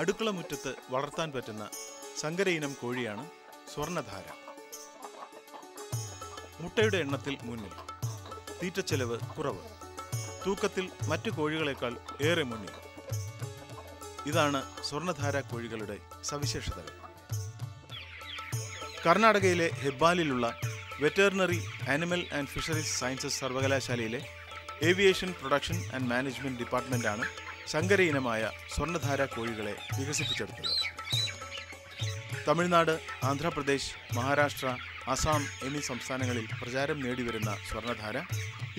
അടുക്കള മുറ്റത്ത് വളർത്താൻ പറ്റുന്ന സങ്കര ഇനം കോഴിയാണ് സ്വർണ്ണധാര. മുട്ടയുടെ എണ്ണത്തിൽ മുന്നിൽ, തീറ്റച്ചെലവ് കുറവ്, തൂക്കത്തിൽ മറ്റു കോഴികളെക്കാൾ ഏറെ മുന്നിൽ. ഇതാണ് സ്വർണ്ണധാര കോഴികളുടെ സവിശേഷതകൾ. കർണാടകയിലെ ഹെബ്ബാലിലുള്ള veterinary animal and fisheries sciences സർവകലാശാലയിലെ ഏവിയേഷൻ പ്രൊഡക്ഷൻ ആൻഡ് മാനേജ്മെന്റ് ഡിപ്പാർട്ട്മെന്റാണ് സങ്കര ഇനമായ സ്വർണ്ണധാര കോഴികളെ വികസിപ്പിച്ചെടുത്തത്. തമിഴ്നാട്, ആന്ധ്രാപ്രദേശ്, മഹാരാഷ്ട്ര, അസം എന്നീ സംസ്ഥാനങ്ങളിൽ പ്രചാരം നേടിവരുന്ന സ്വർണ്ണധാര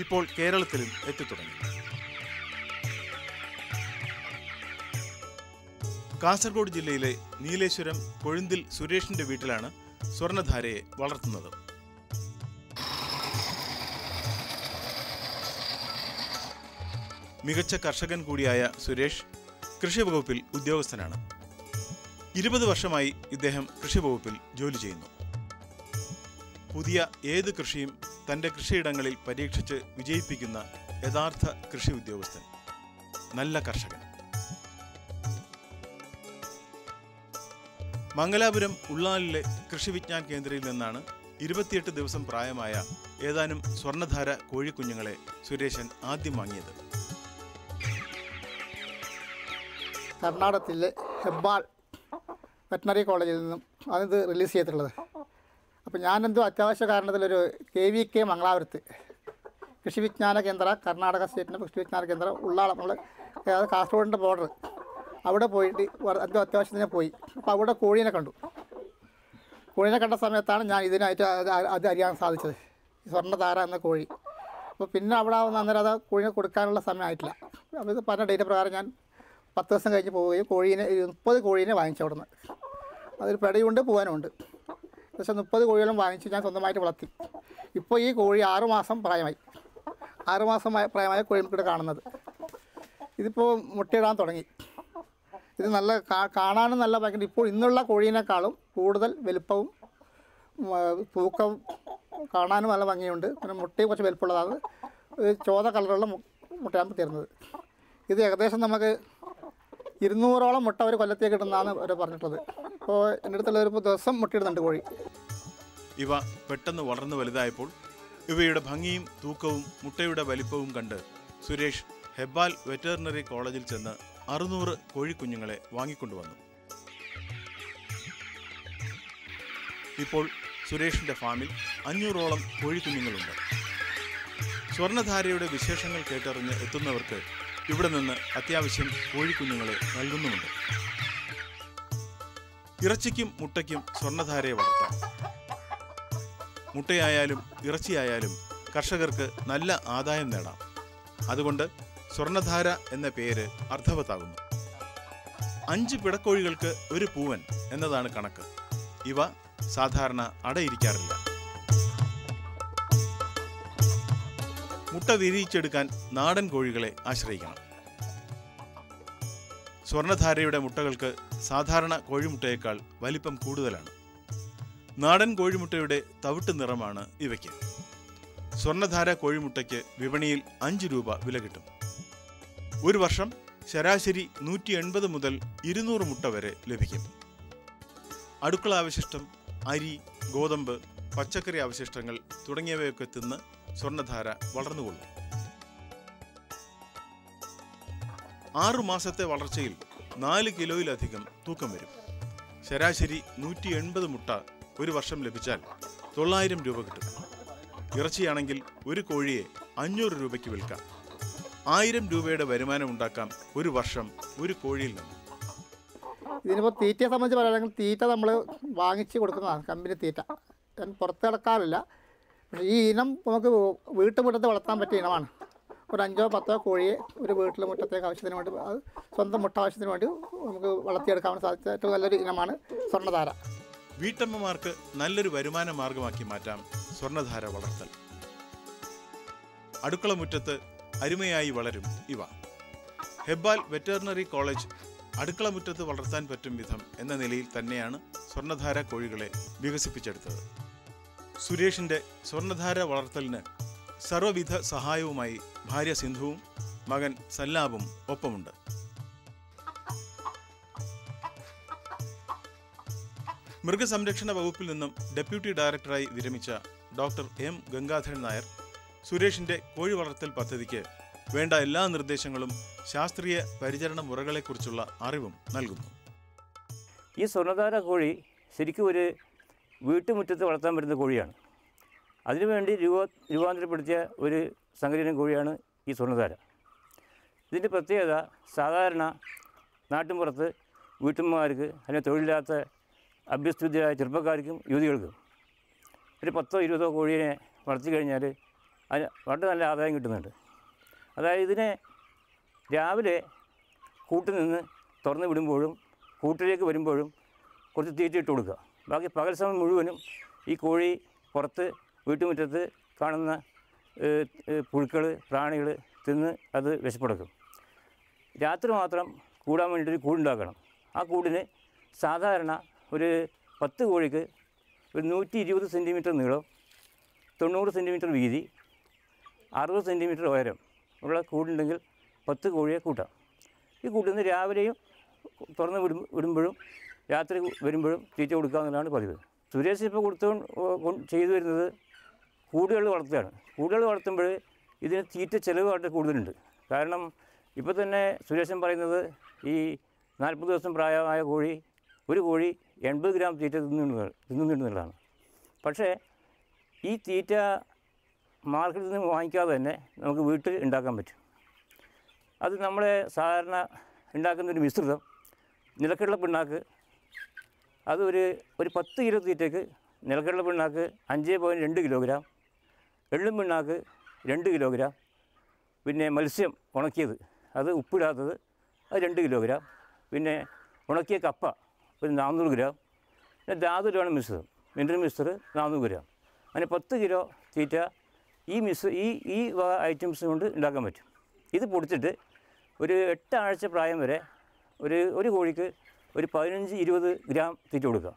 ഇപ്പോൾ കേരളത്തിലും എത്തിത്തുടങ്ങി. കാസർഗോഡ് ജില്ലയിലെ നീലേശ്വരം കൊഴുന്തിൽ സുരേഷിന്റെ വീട്ടിലാണ് സ്വർണ്ണധാരയെ വളർത്തുന്നത്. മികച്ച കർഷകൻ കൂടിയായ സുരേഷ് കൃഷിവകുപ്പിൽ ഉദ്യോഗസ്ഥനാണ്. 20 വർഷമായി ഇദ്ദേഹം കൃഷിവകുപ്പിൽ ജോലി ചെയ്യുന്നു. പുതിയ ഏത് കൃഷിയും തൻ്റെ കൃഷിയിടങ്ങളിൽ പരീക്ഷിച്ച് വിജയിപ്പിക്കുന്ന യഥാർത്ഥ കൃഷി ഉദ്യോഗസ്ഥൻ, നല്ല കർഷകൻ. മംഗലാപുരം ഉള്ളാലിലെ കൃഷി വിജ്ഞാൻ കേന്ദ്രയിൽ നിന്നാണ് 28 ദിവസം പ്രായമായ ഏതാനും സ്വർണ്ണധാര കോഴിക്കുഞ്ഞുങ്ങളെ സുരേശൻ ആദ്യം വാങ്ങിയത്. കർണാടകത്തിലെ ഹെബ്ബാൾ വെറ്ററിനറി കോളേജിൽ നിന്നും അത് റിലീസ് ചെയ്തിട്ടുള്ളത്. അപ്പോൾ ഞാനെന്തോ അത്യാവശ്യ കാരണത്തിലൊരു KVK മംഗലാപുരത്ത് കൃഷി വിജ്ഞാന കേന്ദ്ര, കർണാടക സ്റ്റേറ്റിൻ്റെ കൃഷി വിജ്ഞാന കേന്ദ്രം ഉള്ളാൾ, നമ്മൾ കാസർഗോഡിൻ്റെ ബോർഡർ, അവിടെ പോയിട്ട് എന്തോ അത്യാവശ്യത്തിന് പോയി. അപ്പോൾ അവിടെ കോഴീനെ കണ്ടു. കോഴീനെ കണ്ട സമയത്താണ് ഞാൻ ഇതിനായിട്ട് അത് അറിയാൻ സാധിച്ചത്, സ്വർണ്ണധാര എന്ന കോഴി. അപ്പോൾ പിന്നെ അവിടെ അന്നേരം അത് കോഴിനെ കൊടുക്കാനുള്ള സമയമായിട്ടില്ല. അപ്പോൾ ഇത് പറഞ്ഞ ഡേറ്റ് പ്രകാരം ഞാൻ 10 ദിവസം കഴിഞ്ഞ് പോവുകയും 30 കോഴീനെ വാങ്ങിച്ചു അവിടെ നിന്ന്. അതിൽ പെടയുണ്ട്, പൂവാനുണ്ട്. പക്ഷേ 30 കോഴികളും വാങ്ങിച്ച് ഞാൻ സ്വന്തമായിട്ട് വളർത്തി. ഇപ്പോൾ ഈ കോഴി 6 മാസം പ്രായമായി. 6 മാസം പ്രായമായ കോഴിമുട്ട കാണുന്നത്. ഇതിപ്പോൾ മുട്ടയിടാൻ തുടങ്ങി. ഇത് നല്ല കാണാനും നല്ല ഭയങ്കര, ഇപ്പോൾ ഇന്നുള്ള കോഴീനേക്കാളും കൂടുതൽ വലുപ്പവും തൂക്കവും കാണാനും നല്ല ഭംഗിയുണ്ട്. പിന്നെ മുട്ടയും കുറച്ച് വലുപ്പമുള്ളതാണ്. ചോദ കളറുള്ള മുട്ടയാണ് തരുന്നത്. ഇത് ഏകദേശം നമുക്ക് 200ഓളം മുട്ട ഒരു കൊല്ലത്തേക്ക് കിട്ടുന്നതാണ് അവർ പറഞ്ഞിട്ടുള്ളത്. ഇപ്പോൾ എൻ്റെ അടുത്തുള്ള ഒരു ദിവസം മുട്ടയിടുന്നുണ്ട് കോഴി. ഇവ പെട്ടെന്ന് വളർന്നു വലുതായപ്പോൾ ഇവയുടെ ഭംഗിയും തൂക്കവും മുട്ടയുടെ വലിപ്പവും കണ്ട് സുരേഷ് ഹെബ്ബാൽ വെറ്ററിനറി കോളേജിൽ ചെന്ന് 600 കോഴിക്കുഞ്ഞുങ്ങളെ വാങ്ങിക്കൊണ്ടുവന്നു. ഇപ്പോൾ സുരേഷിന്റെ ഫാമിൽ 500ഓളം കോഴിക്കുഞ്ഞുങ്ങളുണ്ട്. സ്വർണ്ണധാരയുടെ വിശേഷങ്ങൾ കേട്ടറിഞ്ഞ് എത്തുന്നവർക്ക് ഇവിടെ നിന്ന് അത്യാവശ്യം കോഴിക്കുഞ്ഞുങ്ങളെ നൽകുന്നുമുണ്ട്. ഇറച്ചിക്കും മുട്ടയ്ക്കും സ്വർണ്ണധാരയെ വളർത്താം. മുട്ടയായാലും ഇറച്ചിയായാലും കർഷകർക്ക് നല്ല ആദായം നേടാം. അതുകൊണ്ട് സ്വർണ്ണധാര എന്ന പേര് അർത്ഥവത്താകുന്നു. 5 പിടക്കോഴികൾക്ക് ഒരു പൂവൻ എന്നതാണ് കണക്ക്. ഇവ സാധാരണ അടയിരിക്കാറില്ല. മുട്ട വിരിയിച്ചെടുക്കാൻ നാടൻ കോഴികളെ ആശ്രയിക്കണം. സ്വർണ്ണധാരയുടെ മുട്ടകൾക്ക് സാധാരണ കോഴിമുട്ടയേക്കാൾ വലിപ്പം കൂടുതലാണ്. നാടൻ കോഴിമുട്ടയുടെ തവിട്ട് നിറമാണ് ഇവയ്ക്ക്. സ്വർണ്ണധാര കോഴിമുട്ടയ്ക്ക് വിപണിയിൽ 5 രൂപ വില കിട്ടും. ഒരു വർഷം ശരാശരി 180 മുതൽ 200 മുട്ട വരെ ലഭിക്കും. അടുക്കള അവശിഷ്ടം, അരി, ഗോതമ്പ്, പച്ചക്കറി അവശിഷ്ടങ്ങൾ തുടങ്ങിയവയൊക്കെ തിന്ന് സ്വർണ്ണധാര വളർന്നുകൊള്ളും. 6 മാസത്തെ വളർച്ചയിൽ 4 കിലോയിലധികം തൂക്കം വരും. ശരാശരി 180 മുട്ട ഒരു വർഷം ലഭിച്ചാൽ 900 രൂപ കിട്ടും. ഇറച്ചിയാണെങ്കിൽ ഒരു കോഴിയെ 500 രൂപയ്ക്ക് വിൽക്കാം. 1000 രൂപയുടെ വരുമാനം ഉണ്ടാക്കാം ഒരു വർഷം ഒരു കോഴിയിൽ നിന്ന്. ഇതിനിപ്പോൾ തീറ്റയെ സംബന്ധിച്ച് പറയുകയാണെങ്കിൽ തീറ്റ നമ്മൾ വാങ്ങിച്ച് കൊടുക്കുന്നതാണ്, കമ്പനി തീറ്റ. ഞാൻ പുറത്ത് കിടക്കാറില്ല. പക്ഷേ ഈ ഇനം നമുക്ക് വീട്ടുമുറ്റത്ത് വളർത്താൻ പറ്റിയ ഇനമാണ്. ഒരു 5-10 കോഴിയെ ഒരു വീട്ടിലെ മുറ്റത്തേക്ക് ആവശ്യത്തിന് വേണ്ടി, അത് സ്വന്തം മുട്ട ആവശ്യത്തിന് വേണ്ടി നമുക്ക് വളർത്തിയെടുക്കാൻ സാധിച്ച ഏറ്റവും നല്ലൊരു ഇനമാണ് സ്വർണ്ണധാര. വീട്ടമ്മമാർക്ക് നല്ലൊരു വരുമാന മാർഗമാക്കി മാറ്റാം സ്വർണ്ണധാര വളർത്തൽ. അടുക്കള മുറ്റത്ത് അരുമയായി വളരും ഇവ. ഹെബ്ബാൽ വെറ്ററിനറി കോളേജ് അടുക്കള മുറ്റത്ത് വളർത്താൻ പറ്റും വിധം എന്ന നിലയിൽ തന്നെയാണ് സ്വർണ്ണധാര കോഴികളെ വികസിപ്പിച്ചെടുത്തത്. സുരേഷിന്റെ സ്വർണ്ണധാര വളർത്തലിന് സർവ്വവിധ സഹായവുമായി ഭാര്യ സിന്ധുവും മകൻ സല്ലാബും ഒപ്പമുണ്ട്. മൃഗസംരക്ഷണ വകുപ്പിൽ നിന്നും ഡെപ്യൂട്ടി ഡയറക്ടറായി വിരമിച്ച ഡോക്ടർ എം ഗംഗാധരൻ നായർ സുരേഷിന്റെ കോഴി വളർത്തൽ പദ്ധതിക്ക് വേണ്ട എല്ലാ നിർദ്ദേശങ്ങളും ശാസ്ത്രീയ പരിചരണ മുറകളെക്കുറിച്ചുള്ള അറിവും നൽകുന്നു. ഈ സ്വർണ്ണധാര കോഴി ശരിക്കും ഒരു വീട്ടുമുറ്റത്ത് വളർത്താൻ പറ്റുന്ന കോഴിയാണ്. അതിനുവേണ്ടി രൂപാന്തരപ്പെടുത്തിയ ഒരു സങ്കരീനം കോഴിയാണ് ഈ സ്വർണ്ണധാര. ഇതിൻ്റെ പ്രത്യേകത സാധാരണ നാട്ടിൻപുറത്ത് വീട്ടമ്മമാർക്ക് അല്ലെങ്കിൽ തൊഴിലില്ലാത്ത അഭ്യസ്തവിദ്യരായ ചെറുപ്പക്കാർക്കും യുവതികൾക്കും ഒരു 10-20 കോഴിയെ വളർത്തി കഴിഞ്ഞാൽ അതിന് വളരെ നല്ല ആദായം കിട്ടുന്നുണ്ട്. അതായത് ഇതിനെ രാവിലെ കൂട്ടിൽ നിന്ന് തുറന്ന് വിടുമ്പോഴും കൂട്ടിലേക്ക് വരുമ്പോഴും കുറച്ച് തീറ്റ ഇട്ട് കൊടുക്കുക. ബാക്കി പകൽ സമയം മുഴുവനും ഈ കോഴി പുറത്ത് വീട്ടുമുറ്റത്ത് കാണുന്ന പുഴുക്കൾ പ്രാണികൾ തിന്ന് അത് വിശപ്പടക്കും. രാത്രി മാത്രം കൂടാൻ വേണ്ടിയിട്ട് കൂടുണ്ടാക്കണം. ആ കൂടിന് സാധാരണ ഒരു 10 കോഴിക്ക് ഒരു 120 സെൻറ്റിമീറ്റർ നീളം, 90 സെൻറ്റിമീറ്റർ വീതി, 60 സെൻറ്റിമീറ്റർ ഉയരം ഉള്ള കൂടുണ്ടെങ്കിൽ 10 കോഴിയെ കൂട്ടാം. ഈ കൂട്ടിൽ നിന്ന് രാവിലെയും തുറന്ന് വിടുമ്പോഴും രാത്രി വരുമ്പോഴും തീറ്റ കൊടുക്കുക എന്നുള്ളതാണ് പതിവ്. സുരേഷ് ഇപ്പോൾ ചെയ്തു വരുന്നത് കൂടുകൾ വളർത്തുകയാണ്. കൂടുകൾ വളർത്തുമ്പോൾ ഇതിന് തീറ്റ ചിലവ് വളരെ കൂടുതലുണ്ട്. കാരണം ഇപ്പോൾ തന്നെ സുരേഷൻ പറയുന്നത് ഈ 40 ദിവസം പ്രായമായ ഒരു കോഴി 80 ഗ്രാം തീറ്റ തിന്നുന്നുണ്ടെന്നുള്ളതാണ്. പക്ഷേ ഈ തീറ്റ മാർക്കറ്റിൽ നിന്ന് വാങ്ങിക്കാതെ തന്നെ നമുക്ക് വീട്ടിൽ ഉണ്ടാക്കാൻ പറ്റും. അത് നമ്മളെ സാധാരണ ഉണ്ടാക്കുന്നൊരു മിശ്രിതം നിലക്കടല പിണ്ണാക്ക്, അത് ഒരു 10 കിലോ തീറ്റയ്ക്ക് നിലക്കടല പിണ്ണാക്ക് 5.2 കിലോഗ്രാം, എള്ളും പിണ്ണാക്ക് 2 കിലോഗ്രാം, പിന്നെ മത്സ്യം ഉണക്കിയത് അത് ഉപ്പിടാത്തത് അത് 2 കിലോഗ്രാം, പിന്നെ ഉണക്കിയ കപ്പ ഒരു 400 ഗ്രാം, പിന്നെ ധാതുലവണ മിശ്രിതം മിനറൽ മിക്സ്ചർ 400 ഗ്രാം. അങ്ങനെ 10 കിലോ തീറ്റ ഈ വക ഐറ്റംസ് കൊണ്ട് ഉണ്ടാക്കാൻ പറ്റും. ഇത് പൊടിച്ചിട്ട് ഒരു 8 ആഴ്ച പ്രായം വരെ ഒരു കോഴിക്ക് ഒരു 15-20 ഗ്രാം തീറ്റ കൊടുക്കാം.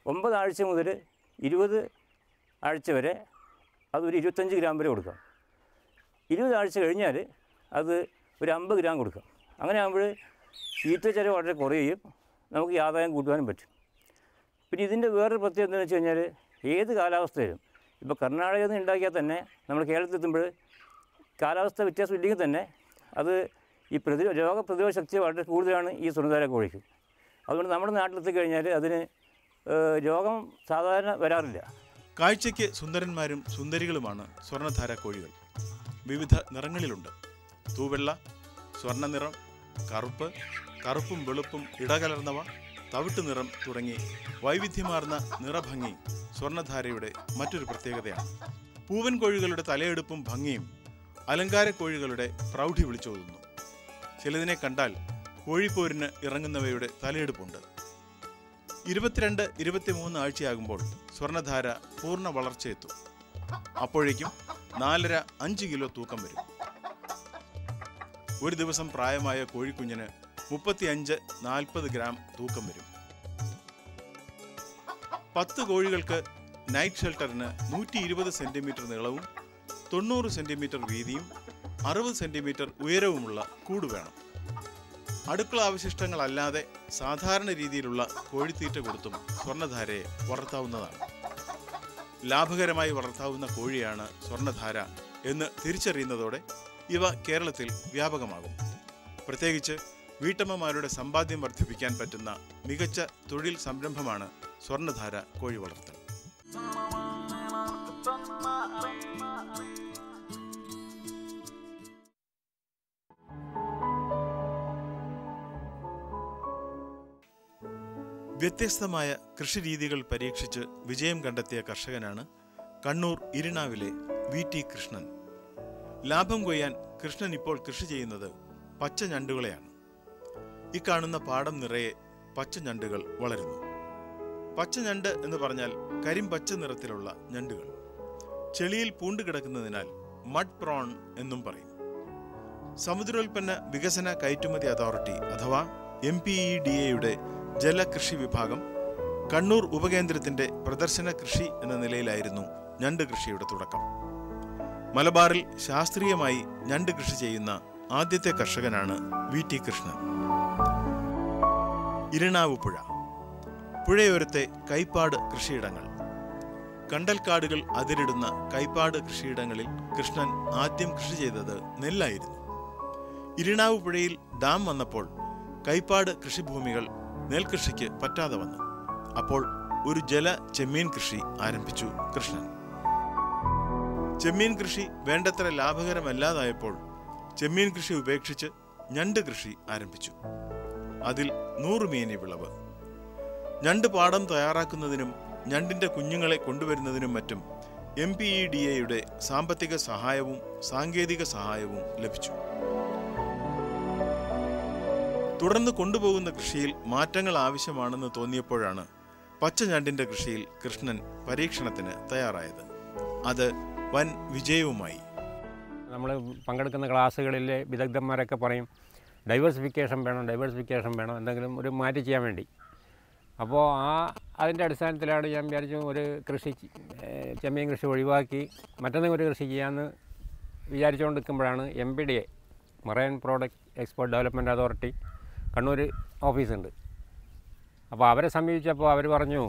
9 ആഴ്ച മുതൽ 20 ആഴ്ച വരെ അതൊരു 25 ഗ്രാം വരെ കൊടുക്കാം. 20 ആഴ്ച കഴിഞ്ഞാൽ അത് ഒരു 50 ഗ്രാം കൊടുക്കാം. അങ്ങനെ ആകുമ്പോൾ തീറ്റ ചിലവ് വളരെ കുറയുകയും നമുക്ക് ഈ ആദായം കൂട്ടുവാനും പറ്റും. പിന്നെ ഇതിൻ്റെ വേറൊരു പ്രത്യേകത എന്താണെന്ന് വെച്ച് കഴിഞ്ഞാൽ ഏത് കാലാവസ്ഥയിലും ഇപ്പോൾ കർണാടകയിൽ നിന്ന് ഉണ്ടാക്കിയാൽ തന്നെ നമ്മൾ കേരളത്തിലെത്തുമ്പോൾ കാലാവസ്ഥ വ്യത്യാസം ഇല്ലെങ്കിൽ തന്നെ അത് ഈ രോഗപ്രതിരോധ ശക്തി വളരെ കൂടുതലാണ് ഈ സ്വർണ്ണധാര കോഴിക്ക്. അതുകൊണ്ട് നമ്മുടെ നാട്ടിലെത്തി കഴിഞ്ഞാൽ അതിന് രോഗം സാധാരണ വരാറില്ല. കാഴ്ചയ്ക്ക് സുന്ദരന്മാരും സുന്ദരികളുമാണ് സ്വർണ്ണധാര കോഴികൾ. വിവിധ നിറങ്ങളിലുണ്ട്. തൂവെള്ള, സ്വർണ്ണ നിറം, കറുപ്പ്, കറുപ്പും വെളുപ്പും ഇടകലർന്നവ, തവിട്ട് നിറം തുടങ്ങി വൈവിധ്യമാർന്ന നിറഭംഗി സ്വർണ്ണധാരയുടെ മറ്റൊരു പ്രത്യേകതയാണ്. പൂവൻ കോഴികളുടെ തലയെടുപ്പും ഭംഗിയും അലങ്കാര കോഴികളുടെ പ്രൗഢി വിളിച്ചോതുന്നു. ചിലതിനെ കണ്ടാൽ കോഴിപ്പോരിന് ഇറങ്ങുന്നവയുടെ തലയെടുപ്പുണ്ട്. 22-23 ആഴ്ചയാകുമ്പോൾ സ്വർണ്ണധാര പൂർണ്ണ വളർച്ചയെത്തും. അപ്പോഴേക്കും 4.5-5 കിലോ തൂക്കം വരും. ഒരു ദിവസം പ്രായമായ കോഴിക്കുഞ്ഞിന് 35-40 ഗ്രാം തൂക്കം വരും. 10 കോഴികൾക്ക് നൈറ്റ് ഷെൽട്ടറിന് 120 സെൻറ്റിമീറ്റർ നീളവും 90 സെൻറ്റിമീറ്റർ വീതിയും 60 സെൻറ്റിമീറ്റർ ഉയരവുമുള്ള കൂട് വേണം. അടുക്കള അവശിഷ്ടങ്ങളല്ലാതെ സാധാരണ രീതിയിലുള്ള കോഴിത്തീറ്റ കൊടുത്തും സ്വർണ്ണധാരയെ വളർത്താവുന്നതാണ്. ലാഭകരമായി വളർത്താവുന്ന കോഴിയാണ് സ്വർണ്ണധാര എന്ന് തിരിച്ചറിയുന്നതോടെ ഇവ കേരളത്തിൽ വ്യാപകമാകും. പ്രത്യേകിച്ച് വീട്ടമ്മമാരുടെ സമ്പാദ്യം വർദ്ധിപ്പിക്കാൻ പറ്റുന്ന മികച്ച തൊഴിൽ സംരംഭമാണ് സ്വർണ്ണധാര കോഴി വളർത്തൽ. വ്യത്യസ്തമായ കൃഷിരീതികൾ പരീക്ഷിച്ച് വിജയം കണ്ടെത്തിയ കർഷകനാണ് കണ്ണൂർ ഇരിണാവിലെ VT കൃഷ്ണൻ. ലാഭം കൊയ്യാൻ കൃഷ്ണൻ ഇപ്പോൾ കൃഷി ചെയ്യുന്നത് പച്ച ഞണ്ടുകളെയാണ്. ഈ കാണുന്ന പാടം നിറയെ പച്ച ഞണ്ടുകൾ വളരുന്നു. പച്ച ഞണ്ട് എന്ന് പറഞ്ഞാൽ കരിമ്പച്ച നിറത്തിലുള്ള ഞണ്ടുകൾ. ചെളിയിൽ പൂണ്ടുകിടക്കുന്നതിനാൽ മഡ് പ്രോൺ എന്നും പറയും. സമുദ്രോൽപ്പന്ന വികസന കയറ്റുമതി അതോറിറ്റി അഥവാ MPEDAയുടെ ജലകൃഷി വിഭാഗം കണ്ണൂർ ഉപകേന്ദ്രത്തിന്റെ പ്രദർശന കൃഷി എന്ന നിലയിലായിരുന്നു ഞണ്ട് കൃഷിയുടെ തുടക്കം. മലബാറിൽ ശാസ്ത്രീയമായി ഞണ്ട് കൃഷി ചെയ്യുന്ന ആദ്യത്തെ കർഷകനാണ് VT കൃഷ്ണൻ. ഇരിണാവ് പുഴ പുഴയോരത്തെ കൈപ്പാട് കൃഷിയിടങ്ങൾ. കണ്ടൽക്കാടുകൾ അതിരിടുന്ന കൈപ്പാട് കൃഷിയിടങ്ങളിൽ കൃഷ്ണൻ ആദ്യം കൃഷി ചെയ്തത് നെല്ലായിരുന്നു. ഇരിണാവ് പുഴയിൽ ഡാം വന്നപ്പോൾ കൈപ്പാട് കൃഷിഭൂമികൾ നെൽകൃഷിക്ക് പറ്റാതെ വന്നു. അപ്പോൾ ഒരു ജല ചെമ്മീൻ കൃഷി ആരംഭിച്ചു കൃഷ്ണൻ. ചെമ്മീൻ കൃഷി വേണ്ടത്ര ലാഭകരമല്ലാതായപ്പോൾ ചെമ്മീൻ കൃഷി ഉപേക്ഷിച്ച് ഞണ്ട് കൃഷി ആരംഭിച്ചു. അതിൽ 100 മേനി വിളവ്. ഞണ്ട് പാടം തയ്യാറാക്കുന്നതിനും ഞണ്ടിന്റെ കുഞ്ഞുങ്ങളെ കൊണ്ടുവരുന്നതിനും മറ്റും MPEDAയുടെ സാമ്പത്തിക സഹായവും സാങ്കേതിക സഹായവും ലഭിച്ചു. തുടർന്ന് കൊണ്ടുപോകുന്ന കൃഷിയിൽ മാറ്റങ്ങൾ ആവശ്യമാണെന്ന് തോന്നിയപ്പോഴാണ് പച്ചഞണ്ടിന്റെ കൃഷിയിൽ കൃഷ്ണൻ പരീക്ഷണത്തിന് തയ്യാറായത്. അത് വൻ വിജയവുമായി. നമ്മൾ പങ്കെടുക്കുന്ന ക്ലാസ്സുകളിലെ വിദഗ്ധന്മാരൊക്കെ പറയും ഡൈവേഴ്സിഫിക്കേഷൻ വേണം, എന്തെങ്കിലും ഒരു മാറ്റി ചെയ്യാൻ വേണ്ടി. അപ്പോൾ അതിൻ്റെ അടിസ്ഥാനത്തിലാണ് ഞാൻ വിചാരിച്ചു ഒരു കൃഷി ചെമ്മീൻ കൃഷി ഒഴിവാക്കി മറ്റൊന്നും ഒരു കൃഷി ചെയ്യാമെന്ന് വിചാരിച്ചുകൊണ്ട് നിൽക്കുമ്പോഴാണ് MPDA marine product export development authority Kannur ഓഫീസുണ്ട്. അപ്പോൾ അവരെ സമീപിച്ചപ്പോൾ അവർ പറഞ്ഞു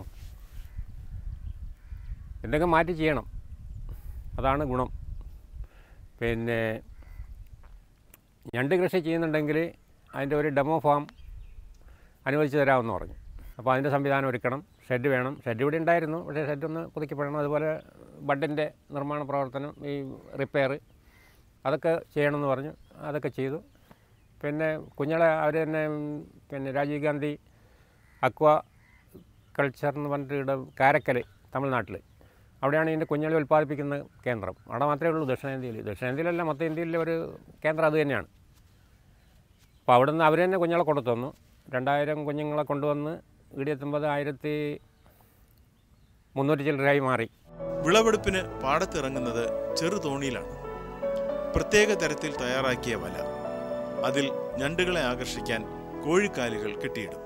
എന്തെങ്കിലും മാറ്റി ചെയ്യണം, അതാണ് ഗുണം. പിന്നെ ഞണ്ട് കൃഷി ചെയ്യുന്നുണ്ടെങ്കിൽ അതിൻ്റെ ഒരു ഡെമോ ഫാം അനുവദിച്ച് തരാമെന്ന് പറഞ്ഞു. അപ്പോൾ അതിൻ്റെ സംവിധാനം ഒരുക്കണം, ഷെഡ് വേണം. ഷെഡ് ഇവിടെ ഉണ്ടായിരുന്നു, പക്ഷേ ഷെഡൊന്ന് പുതുക്കിപ്പെടണം. അതുപോലെ ബഡിൻ്റെ നിർമ്മാണ പ്രവർത്തനം, ഈ റിപ്പയർ അതൊക്കെ ചെയ്യണമെന്ന് പറഞ്ഞു. അതൊക്കെ ചെയ്തു. പിന്നെ കുഞ്ഞുങ്ങളെ അവർ തന്നെ പിന്നെ രാജീവ് ഗാന്ധി അക്വാ കൾച്ചർ എന്ന് പറഞ്ഞിട്ട് ഇവിടെ കാരക്കൽ തമിഴ്നാട്ടിൽ, അവിടെയാണ് ഇതിൻ്റെ കുഞ്ഞുങ്ങളെ ഉൽപ്പാദിപ്പിക്കുന്ന കേന്ദ്രം. അവിടെ മാത്രമേ ഉള്ളൂ ദക്ഷിണേന്ത്യയിലല്ല, മൊത്തം ഇന്ത്യയിലെ ഒരു കേന്ദ്രം അത് തന്നെയാണ്. അപ്പോൾ അവിടെ നിന്ന് അവർ തന്നെ കുഞ്ഞുങ്ങളെ കൊണ്ടു തന്നു. 2000 കുഞ്ഞുങ്ങളെ കൊണ്ടുവന്ന് ഇവിടെ എത്തുമ്പോൾ 1300 ചില്ലറായി മാറി. വിളവെടുപ്പിന് പാടത്തിറങ്ങുന്നത് ചെറു തോണിയിലാണ്. പ്രത്യേക തരത്തിൽ തയ്യാറാക്കിയ വല, അതിൽ ഞണ്ടുകളെ ആകർഷിക്കാൻ കോഴിക്കാലുകൾ കെട്ടിയിടും.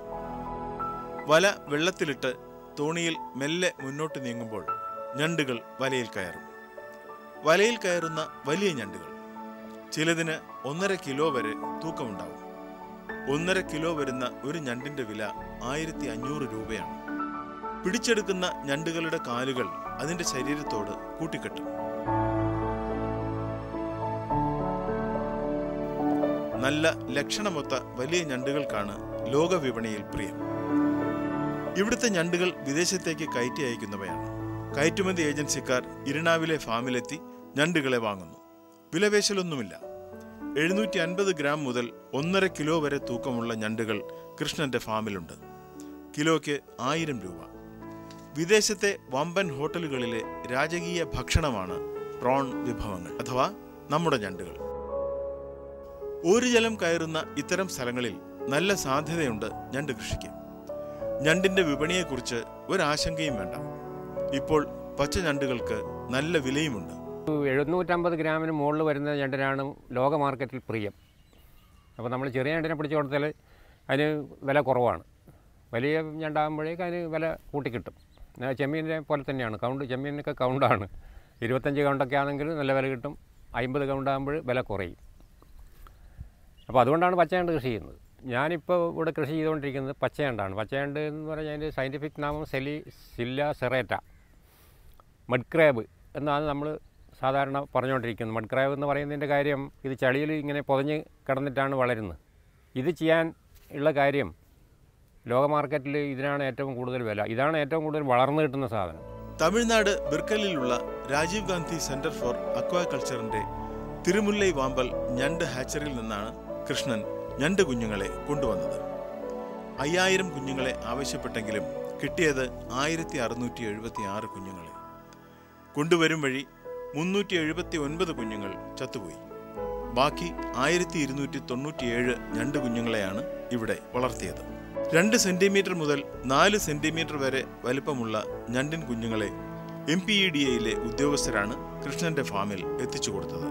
വല വെള്ളത്തിലിട്ട് തോണിയിൽ മെല്ലെ മുന്നോട്ട് നീങ്ങുമ്പോൾ ഞണ്ടുകൾ വലയിൽ കയറും. വലയിൽ കയറുന്ന വലിയ ഞണ്ടുകൾ ചിലതിന് 1.5 കിലോ വരെ തൂക്കമുണ്ടാവും. 1.5 കിലോ വരുന്ന ഒരു ഞണ്ടിന്റെ വില 1500 രൂപയാണ്. പിടിച്ചെടുക്കുന്ന ഞണ്ടുകളുടെ കാലുകൾ അതിന്റെ ശരീരത്തോട് കൂട്ടിക്കെട്ടും. നല്ല ലക്ഷണമൊത്ത വലിയ ഞണ്ടുകൾക്കാണ് ലോകവിപണിയിൽ പ്രിയം. ഇവിടുത്തെ ഞണ്ടുകൾ വിദേശത്തേക്ക് കയറ്റി അയക്കുന്നവയാണ്. കയറ്റുമതി ഏജൻസിക്കാർ ഇരിണാവിലെ ഫാമിലെത്തി ഞണ്ടുകളെ വാങ്ങുന്നു. വിലപേശലൊന്നുമില്ല. 750 ഗ്രാം മുതൽ 1.5 കിലോ വരെ തൂക്കമുള്ള ഞണ്ടുകൾ കൃഷ്ണന്റെ ഫാമിലുണ്ട്. കിലോയ്ക്ക് 1000 രൂപ. വിദേശത്തെ വമ്പൻ ഹോട്ടലുകളിലെ രാജകീയ ഭക്ഷണമാണ് പ്രോൺ വിഭവങ്ങൾ അഥവാ നമ്മുടെ ഞണ്ടുകൾ. ഒരു ജലം കയറുന്ന ഇത്തരം സ്ഥലങ്ങളിൽ നല്ല സാധ്യതയുണ്ട് ഞണ്ട് കൃഷിക്ക്. ഞണ്ടിന്റെ വിപണിയെക്കുറിച്ച് ഒരാശങ്കയും വേണ്ട. ഇപ്പോൾ പച്ച ഞണ്ടുകൾക്ക് നല്ല വിലയുമുണ്ട്. 750 ഗ്രാമിന് മുകളിൽ വരുന്ന ഞണ്ടിനാണ് ലോക മാർക്കറ്റിൽ പ്രിയം. അപ്പോൾ നമ്മൾ ചെറിയ ഞണ്ടിനെ പിടിച്ചു കൊടുത്താൽ അതിന് വില കുറവാണ്. വലിയ ഞണ്ടാകുമ്പോഴേക്ക് അതിന് വില കൂട്ടിക്കിട്ടും. ചെമ്മീനെ പോലെ തന്നെയാണ് കൗണ്ട്. ചെമ്മീനൊക്കെ കൗണ്ടാണ്. 25 കൗണ്ടൊക്കെ ആണെങ്കിൽ നല്ല വില കിട്ടും. 50 കൗണ്ടാകുമ്പോൾ വില കുറയും. അപ്പോൾ അതുകൊണ്ടാണ് പച്ചയണ്ട് കൃഷി ചെയ്യുന്നത്. ഞാനിപ്പോൾ ഇവിടെ കൃഷി ചെയ്തുകൊണ്ടിരിക്കുന്നത് പച്ചയണ്ടാണ്. പച്ചയണ്ട് എന്ന് പറഞ്ഞാൽ അതിൻ്റെ സയൻറ്റിഫിക് നാമം സില്ല സെറേറ്റ. മഡ് ക്രാബ് എന്നാണ് നമ്മൾ സാധാരണ പറഞ്ഞുകൊണ്ടിരിക്കുന്നത്. മഡ് ക്രാബ് എന്ന് പറയുന്നതിൻ്റെ കാര്യം ഇത് ചളിയിൽ ഇങ്ങനെ പൊതഞ്ഞ് കിടന്നിട്ടാണ് വളരുന്നത്. ഇത് ചെയ്യാൻ ഉള്ള കാര്യം ലോക മാർക്കറ്റിൽ ഇതിനാണ് ഏറ്റവും കൂടുതൽ വില. ഇതാണ് ഏറ്റവും കൂടുതൽ വളർന്നു കിട്ടുന്ന സാധനം. തമിഴ്നാട് ബിർക്കലിലുള്ള രാജീവ് ഗാന്ധി സെന്റർ ഫോർ അക്വാകൾച്ചറിന്റെ തിരുമുല്ലൈ വാമ്പൽ ഞണ്ട് ഹാച്ചറിയിൽ നിന്നാണ് കൃഷ്ണൻ ഞണ്ട് കുഞ്ഞുങ്ങളെ കൊണ്ടുവന്നത്. 5000 കുഞ്ഞുങ്ങളെ ആവശ്യപ്പെട്ടെങ്കിലും കിട്ടിയത് 1676 കുഞ്ഞുങ്ങളെ. കൊണ്ടുവരും വഴി 379 കുഞ്ഞുങ്ങൾ ചത്തുപോയി. ബാക്കി 1297 ഞണ്ട് കുഞ്ഞുങ്ങളെയാണ് ഇവിടെ വളർത്തിയത്. 2 സെന്റിമീറ്റർ മുതൽ 4 സെന്റിമീറ്റർ വരെ വലിപ്പമുള്ള ഞണ്ടിൻ കുഞ്ഞുങ്ങളെ MPEDAയിലെ ഉദ്യോഗസ്ഥരാണ് കൃഷ്ണന്റെ ഫാമിൽ എത്തിച്ചു കൊടുത്തത്.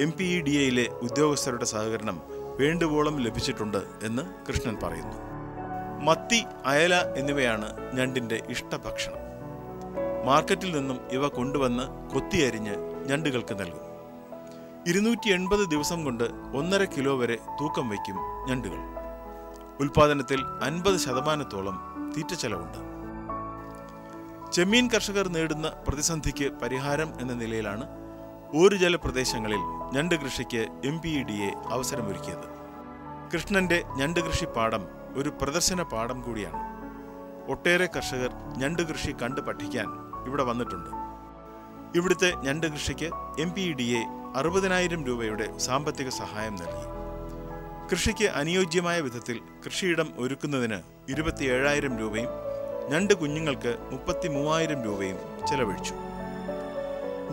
MPEDAയിലെ ഉദ്യോഗസ്ഥരുടെ സഹകരണം വേണ്ടുവോളം ലഭിച്ചിട്ടുണ്ട് എന്ന് കൃഷ്ണൻ പറയുന്നു. മത്തി, അയല എന്നിവയാണ് ഞണ്ടിന്റെ ഇഷ്ടഭക്ഷണം. മാർക്കറ്റിൽ നിന്നും ഇവ കൊണ്ടുവന്ന് കൊത്തിയരിഞ്ഞ് ഞണ്ടുകൾക്ക് നൽകും. 280 ദിവസം കൊണ്ട് 1.5 കിലോ വരെ തൂക്കം വയ്ക്കും ഞണ്ടുകൾ. ഉൽപാദനത്തിൽ 50% തീറ്റച്ചെലവുണ്ട്. ചെമ്മീൻ കർഷകർ നേടുന്ന പ്രതിസന്ധിക്ക് പരിഹാരം എന്ന നിലയിലാണ് ഓരുജല പ്രദേശങ്ങളിൽ ഞണ്ട് കൃഷിക്ക് MPEDA അവസരമൊരുക്കിയത്. കൃഷ്ണന്റെ ഞണ്ട് കൃഷി പാടം ഒരു പ്രദർശന പാടം കൂടിയാണ്. ഒട്ടേറെ കർഷകർ ഞണ്ട് കൃഷി കണ്ടു പഠിക്കാൻ ഇവിടെ വന്നിട്ടുണ്ട്. ഇവിടുത്തെ ഞണ്ട് കൃഷിക്ക് MPEDA 60,000 രൂപയുടെ സാമ്പത്തിക സഹായം നൽകി. കൃഷിക്ക് അനുയോജ്യമായ വിധത്തിൽ കൃഷിയിടം ഒരുക്കുന്നതിന് 27,000 രൂപയും ഞണ്ട് കുഞ്ഞുങ്ങൾക്ക് 33,000 രൂപയും ചെലവഴിച്ചു.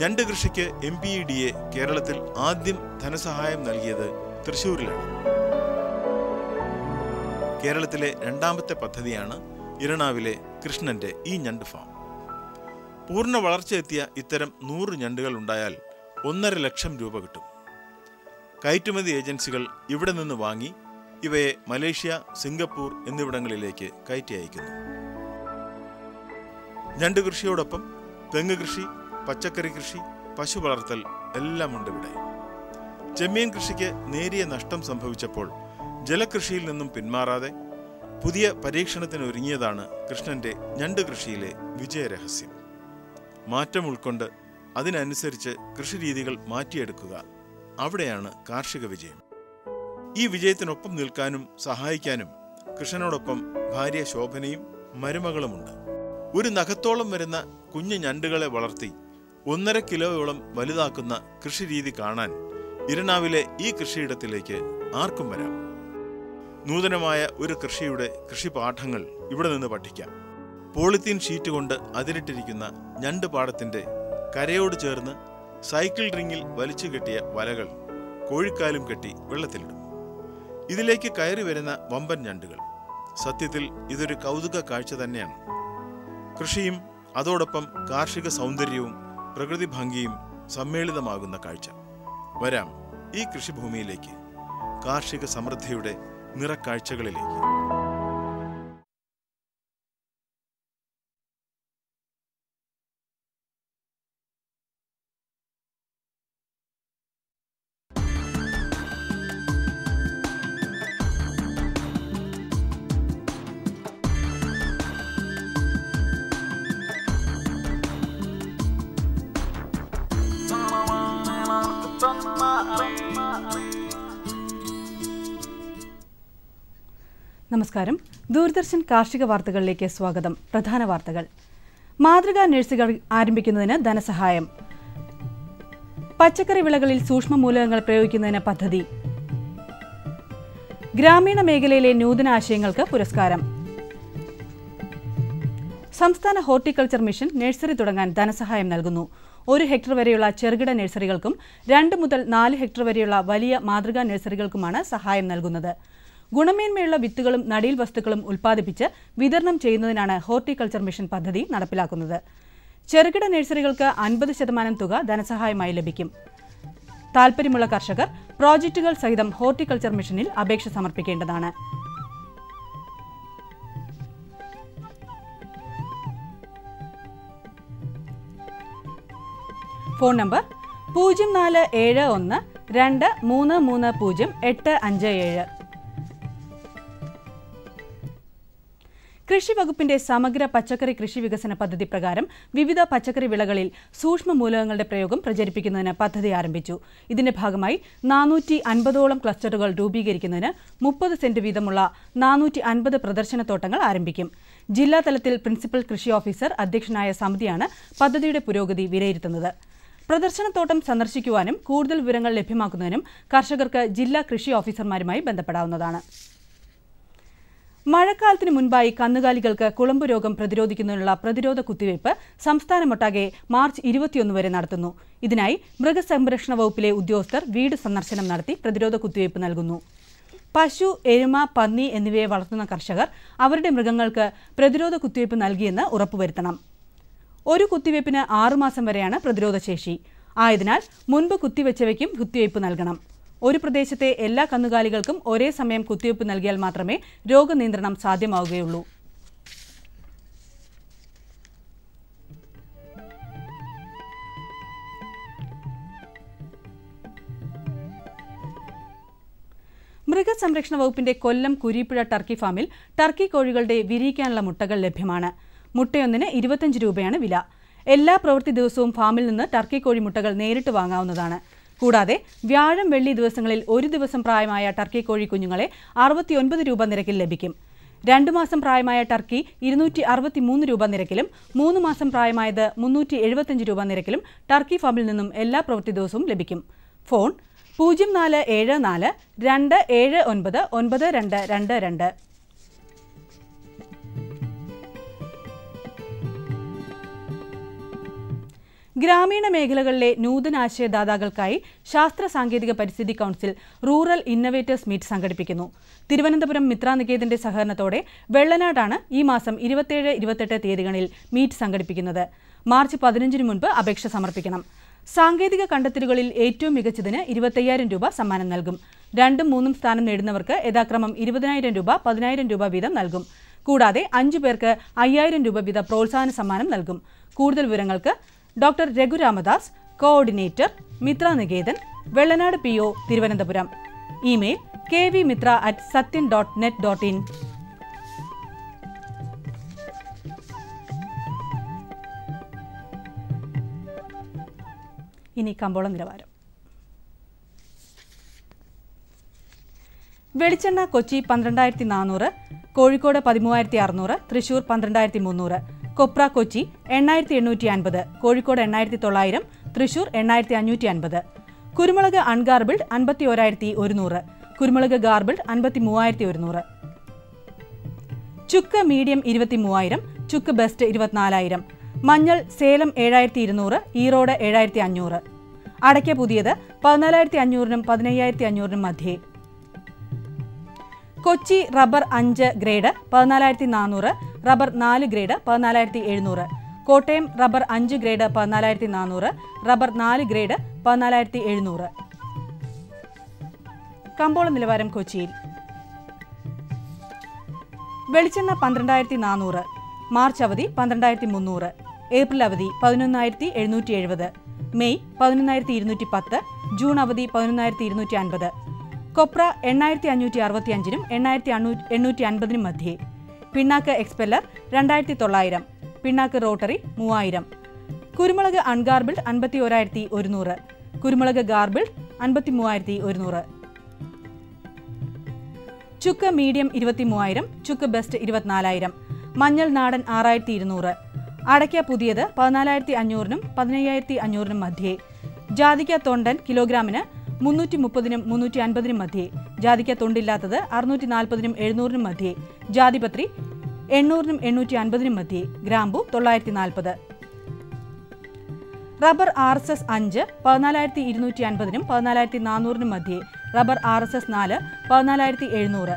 ഞണ്ട് കൃഷിക്ക് MPEDA കേരളത്തിൽ ആദ്യം ധനസഹായം നൽകിയത് തൃശ്ശൂരിലാണ്. കേരളത്തിലെ രണ്ടാമത്തെ പദ്ധതിയാണ് ഇരണാവിലെ കൃഷ്ണന്റെ ഈ ഞണ്ട് ഫാം. പൂർണ്ണ വളർച്ചയെത്തിയ ഇത്തരം 100 ഞണ്ടുകൾ ഉണ്ടായാൽ 1.5 ലക്ഷം രൂപ കിട്ടും. കയറ്റുമതി ഏജൻസികൾ ഇവിടെ നിന്ന് വാങ്ങി ഇവയെ മലേഷ്യ, സിംഗപ്പൂർ എന്നിവിടങ്ങളിലേക്ക് കയറ്റി അയക്കുന്നു. ഞണ്ട് കൃഷിയോടൊപ്പം തെങ്ങ് കൃഷി, പച്ചക്കറി കൃഷി, പശു വളർത്തൽ എല്ലാം ഉണ്ട് ഇവിടെ. ചെമ്മീൻ കൃഷിക്ക് നേരിയ നഷ്ടം സംഭവിച്ചപ്പോൾ ജലകൃഷിയിൽ നിന്നും പിന്മാറാതെ പുതിയ പരീക്ഷണത്തിന് ഒരുങ്ങിയതാണ് കൃഷ്ണന്റെ ഞണ്ട് കൃഷിയിലെ വിജയരഹസ്യം. മാറ്റം ഉൾക്കൊണ്ട് അതിനനുസരിച്ച് കൃഷിരീതികൾ മാറ്റിയെടുക്കുക, അവിടെയാണ് കാർഷിക വിജയം. ഈ വിജയത്തിനൊപ്പം നിൽക്കാനും സഹായിക്കാനും കൃഷ്ണനോടൊപ്പം ഭാര്യ ശോഭനയും മരുമകളുമുണ്ട്. ഒരു നഖത്തോളം വരുന്ന കുഞ്ഞു ഞണ്ടുകളെ വളർത്തി 1.5 കിലോയോളം വലുതാക്കുന്ന കൃഷിരീതി കാണാൻ ഇരണാവിലെ ഈ കൃഷിയിടത്തിലേക്ക് ആർക്കും വരാം. നൂതനമായ ഒരു കൃഷിയുടെ കൃഷിപാഠങ്ങൾ ഇവിടെ നിന്ന് പഠിക്കാം. പോളിത്തീൻ ഷീറ്റ് കൊണ്ട് അതിരിട്ടിരിക്കുന്ന ഞണ്ട് പാടത്തിന്റെ കരയോട് ചേർന്ന് സൈക്കിൾ റിങ്ങിൽ വലിച്ചു കെട്ടിയ വലകൾ കോഴിക്കാലും കെട്ടി വെള്ളത്തിലിടും. ഇതിലേക്ക് കയറി വരുന്ന വമ്പൻ ഞണ്ടുകൾ. സത്യത്തിൽ ഇതൊരു കൗതുക കാഴ്ച തന്നെയാണ്. കൃഷിയും അതോടൊപ്പം കാർഷിക സൗന്ദര്യവും പ്രകൃതി ഭംഗിയും സമ്മേളിതമാകുന്ന കാഴ്ച. വരാം ഈ കൃഷിഭൂമിയിലേക്ക്, കാർഷിക സമൃദ്ധിയുടെ നിറക്കാഴ്ചകളിലേക്ക്. നമസ്കാരം. ദൂരദർശൻ കാർഷിക വാർത്തകളിലേക്ക് സ്വാഗതം. പ്രധാന വാർത്തകൾ. മാതൃകാ നഴ്സറികൾ ആരംഭിക്കുന്നതിന് ധനസഹായം. പച്ചക്കറി വിളകളിൽ സൂക്ഷ്മ മൂലകങ്ങൾ പ്രയോഗിക്കുന്നതിന് പദ്ധതി. ഗ്രാമീണ മേഖലയിലെ നൂതന ആശയങ്ങൾക്ക് പുരസ്കാരം. സംസ്ഥാന ഹോർട്ടിക്കൾച്ചർ മിഷൻ നഴ്സറി തുടങ്ങാൻ ധനസഹായം നൽകുന്നു. 1 ഹെക്ടർ വരെയുള്ള ചെറുകിട നഴ്സറികൾക്കും 2 മുതൽ 4 ഹെക്ടർ വരെയുള്ള വലിയ മാതൃകാ നഴ്സറികൾക്കുമാണ് സഹായം നൽകുന്നത്. ഗുണമേന്മയുള്ള വിത്തുകളും നടീൽ വസ്തുക്കളും ഉൽപ്പാദിപ്പിച്ച് വിതരണം ചെയ്യുന്നതിനാണ് ഹോർട്ടിക്കൾച്ചർ മിഷൻ പദ്ധതി നടപ്പിലാക്കുന്നത്. ചെറുകിട നഴ്സറികൾക്ക് 50% തുക ധനസഹായമായി ലഭിക്കും. താൽപ്പര്യമുള്ള കർഷകർ പ്രോജക്റ്റുകൾ സഹിതം ഹോർട്ടിക്കൾച്ചർ മിഷനിൽ അപേക്ഷ സമർപ്പിക്കേണ്ടതാണ്. Phone number 047123308557. കൃഷി വകുപ്പിന്റെ സമഗ്ര പച്ചക്കറി കൃഷി വികസന പദ്ധതി പ്രകാരം വിവിധ പച്ചക്കറി വിളകളിൽ സൂക്ഷ്മ മൂലകങ്ങളുടെ പ്രയോഗം പ്രചരിപ്പിക്കുന്നതിന് പദ്ധതി ആരംഭിച്ചു. ഇതിന്റെ ഭാഗമായി 450ഓളം ക്ലസ്റ്ററുകൾ രൂപീകരിക്കുന്നതിന് 30 സെന്റ് വീതമുള്ള 450 പ്രദർശനത്തോട്ടങ്ങൾ ആരംഭിക്കും. ജില്ലാതലത്തിൽ പ്രിൻസിപ്പൽ കൃഷി ഓഫീസർ അധ്യക്ഷനായ സമിതിയാണ് പദ്ധതിയുടെ പുരോഗതി വിലയിരുത്തുന്നത്. പ്രദർശനത്തോട്ടം സന്ദർശിക്കുവാനും കൂടുതൽ വിവരങ്ങൾ ലഭ്യമാക്കുന്നതിനും കർഷകർക്ക് ജില്ലാ കൃഷി ഓഫീസർമാരുമായി ബന്ധപ്പെടാവുന്നതാണ്. മഴക്കാലത്തിന് മുൻപായി കന്നുകാലികൾക്ക് കുളമ്പ് രോഗം പ്രതിരോധിക്കുന്നതിനുള്ള പ്രതിരോധ കുത്തിവയ്പ് സംസ്ഥാനമൊട്ടാകെ മാർച്ച് 21 വരെ നടത്തുന്നു. ഇതിനായി മൃഗസംരക്ഷണ വകുപ്പിലെ ഉദ്യോഗസ്ഥർ വീട് സന്ദർശനം നടത്തി പ്രതിരോധ കുത്തിവയ്പ് നൽകുന്നു. പശു, എരുമ, പന്നി എന്നിവയെ വളർത്തുന്ന കർഷകർ അവരുടെ മൃഗങ്ങൾക്ക് പ്രതിരോധ കുത്തിവയ്പ് നൽകിയെന്ന് ഉറപ്പുവരുത്തണം. ഒരു കുത്തിവയ്പ്പിന് 6 മാസം വരെയാണ് പ്രതിരോധശേഷി. ആയതിനാൽ മുൻപ് കുത്തിവെച്ചവയ്ക്കും കുത്തിവയ്പ് നൽകണം. ഒരു പ്രദേശത്തെ എല്ലാ കന്നുകാലികൾക്കും ഒരേ സമയം കുത്തിവയ്പ് നൽകിയാൽ മാത്രമേ രോഗനിയന്ത്രണം സാധ്യമാവുകയുള്ളൂ. മൃഗസംരക്ഷണ വകുപ്പിന്റെ കൊല്ലം കുരീപ്പുഴ ടർക്കി ഫാമിൽ ടർക്കി കോഴികളുടെ വിരിയിക്കാനുള്ള മുട്ടകൾ ലഭ്യമാണ്. മുട്ടയൊന്നിന് 25 രൂപയാണ് വില. എല്ലാ പ്രവൃത്തി ദിവസവും ഫാമിൽ നിന്ന് ടർക്കി കോഴി മുട്ടകൾ നേരിട്ട് വാങ്ങാവുന്നതാണ്. കൂടാതെ വ്യാഴം വെള്ളി ദിവസങ്ങളിൽ ഒരു ദിവസം പ്രായമായ ടർക്കി കോഴി കുഞ്ഞുങ്ങളെ 69 രൂപ നിരക്കിൽ ലഭിക്കും. 2 മാസം പ്രായമായ ടർക്കി 263 രൂപ നിരക്കിലും 3 മാസം പ്രായമായത് 375 രൂപ നിരക്കിലും ടർക്കി ഫാമിൽ നിന്നും എല്ലാ പ്രവൃത്തി ദിവസവും ലഭിക്കും. ഫോൺ 0474 279 9222. ഗ്രാമീണ മേഖലകളിലെ നൂതനാശയദാതാക്കൾക്കായി ശാസ്ത്ര സാങ്കേതിക പരിസ്ഥിതി കൗൺസിൽ റൂറൽ ഇന്നവേറ്റേഴ്സ് മീറ്റ് സംഘടിപ്പിക്കുന്നു. തിരുവനന്തപുരം മിത്രനികേതന്റെ സഹകരണത്തോടെ വെള്ളനാടാണ് ഈ മാസം 27-28 തീയതികളിൽ മീറ്റ് സംഘടിപ്പിക്കുന്നത്. മാർച്ച് 15 മുൻപ് അപേക്ഷ സമർപ്പിക്കണം. സാങ്കേതിക കണ്ടെത്തലുകളിൽ ഏറ്റവും മികച്ചതിന് 25,000 രൂപ സമ്മാനം നൽകും. 2ഉം 3ഉം സ്ഥാനം നേടുന്നവർക്ക് യഥാക്രമം 20,000 രൂപ 10,000 രൂപ വീതം നൽകും. കൂടാതെ 5 പേർക്ക് 5,000 രൂപ വീതം പ്രോത്സാഹന സമ്മാനം നൽകും. കൂടുതൽ വിവരങ്ങൾക്ക് doctor Raghuramadas, coordinator, Mitraniketan, Vellanad PO, Thiruvananthapuram. Email kvmitra@satyan.net.in. ഇനി കമ്പോള നിലവാരം. വെളിച്ചെണ്ണ കൊച്ചി 12,400, കോഴിക്കോട് 13,600, തൃശൂർ 12,300. കൊപ്ര കൊച്ചി 8,850, കോഴിക്കോട് 8,900, തൃശൂർ 8,550. കുരുമുളക് അൺഗാർബിൾഡ് 51,100, കുരുമുളക് ഗാർബിൾഡ് 53,100. ചുക്ക് മീഡിയം 23,000, ചുക്ക് ബെസ്റ്റ് 24,000. മഞ്ഞൾ സേലം 7,200, ഈറോഡ് 7,500. അടയ്ക്ക പുതിയത് 14,500-നും 15,500-നും മധ്യേ. Kochi rubber 5 grade 14,400, rubber 4 grade 14,700. Kottayam rubber 5 grade 14,400, rubber 4 grade 14,700. കമ്പോള നിലവാരം കൊച്ചിയിൽ. വെളിച്ചെണ്ണ 12,400, മാർച്ച് അവധി 12,300, ഏപ്രിൽ അവധി 11,770, മെയ് 11,210, ജൂൺ അവധി 11,250. കൊപ്ര 8,565-നും 8,850-നും മധ്യേ. പിണ്ണാക്ക് എക്സ്പെല്ലർ 2,900, പിണ്ണാക്ക് റോട്ടറി 3,000. കുരുമുളക് അൺഗാർബിൾഡ് 51,100, കുരുമുളക് ഗാർബിൾഡ് 53,100. ചുക്ക് മീഡിയം 23,000, ചുക്ക് ബെസ്റ്റ് 24,000. മഞ്ഞൾ നാടൻ 6,200. അടയ്ക്ക പുതിയത് 14,500-നും 15,500-നും മധ്യേ. ജാതിക്ക തൊണ്ടൻ കിലോഗ്രാമിന് 330-നും 350-നും മധ്യേ. ജാതിക്ക തൊണ്ടില്ലാത്തത് 640-നും 700-നും മധ്യേ. ജാതിപത്രി 800-നും 850-നും മധ്യേ. ഗ്രാമ്പു 940. റബ്ബർ RSS 5 14,250-നും 14,400-നും മധ്യേ. Rubber RSS 4 14,700.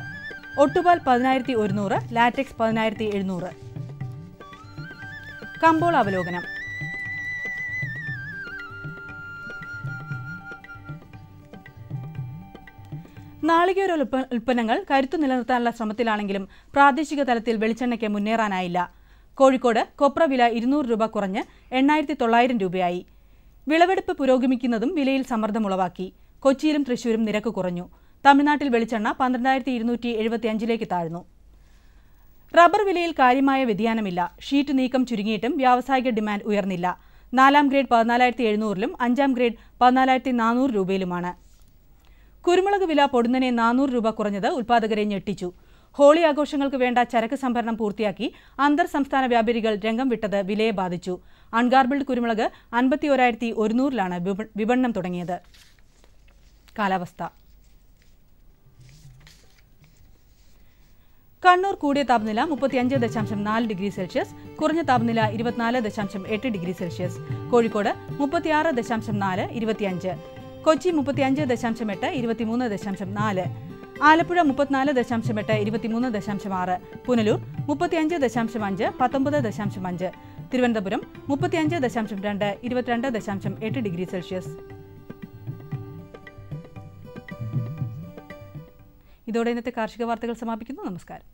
ഒട്ടുപാൽ 10,100, ലാറ്റക്സ് 10,700. കമ്പോള അവലോകനം. നാളികേര ഉൽപ്പന്നങ്ങൾ കരുത്തു നിലനിർത്താനുള്ള ശ്രമത്തിലാണെങ്കിലും പ്രാദേശിക തലത്തിൽ വെളിച്ചെണ്ണയ്ക്ക് മുന്നേറാനായില്ല. കോഴിക്കോട് കൊപ്ര വില 200 രൂപ കുറഞ്ഞ് 8,900 രൂപയായി. വിളവെടുപ്പ് പുരോഗമിക്കുന്നതും വിലയിൽ സമ്മർദ്ദമുളവാക്കി. കൊച്ചിയിലും തൃശൂരും നിരക്ക് കുറഞ്ഞു. തമിഴ്നാട്ടിൽ വെളിച്ചെണ്ണ 12,275 താഴ്ന്നു. റബ്ബർ വിലയിൽ കാര്യമായ വ്യതിയാനമില്ല. ഷീറ്റ് നീക്കം ചുരുങ്ങിയിട്ടും വ്യാവസായിക ഡിമാൻഡ് ഉയർന്നില്ല. 4ാം ഗ്രേഡ് 14,700-ലും 5ാം ഗ്രേഡ് 14,400 രൂപയിലുമാണ്. കുരുമുളക് വില പൊടുന്നനെ 400 രൂപ കുറഞ്ഞത് ഉൽപ്പാദകരെ ഞെട്ടിച്ചു. ഹോളി ആഘോഷങ്ങൾക്ക് വേണ്ട ചരക്ക് സംഭരണം പൂർത്തിയാക്കി അന്തർ സംസ്ഥാന വ്യാപാരികൾ രംഗം വിട്ടത് വിലയെ ബാധിച്ചു. അൺഗാർബിൾഡ് കുരുമുളക് 51,100-ലാണ് വിപണനം തുടങ്ങിയത്. കാലാവസ്ഥ. കണ്ണൂർ കൂടിയ താപനില 35.4 ഡിഗ്രി സെൽഷ്യസ്, കുറഞ്ഞ താപനില 24.8 degree Celsius. Kozhikode 36.4, 25. Kochi 35.8, 23.4. Alappuzha 34.8, 23.6. Punalur 35.5, 19.5. Thiruvananthapuram 35.2, 22.8 degree Celsius. ഇതോടെ ഇന്നത്തെ കാർഷിക വാർത്തകൾ സമാപിക്കുന്നു. നമസ്കാരം.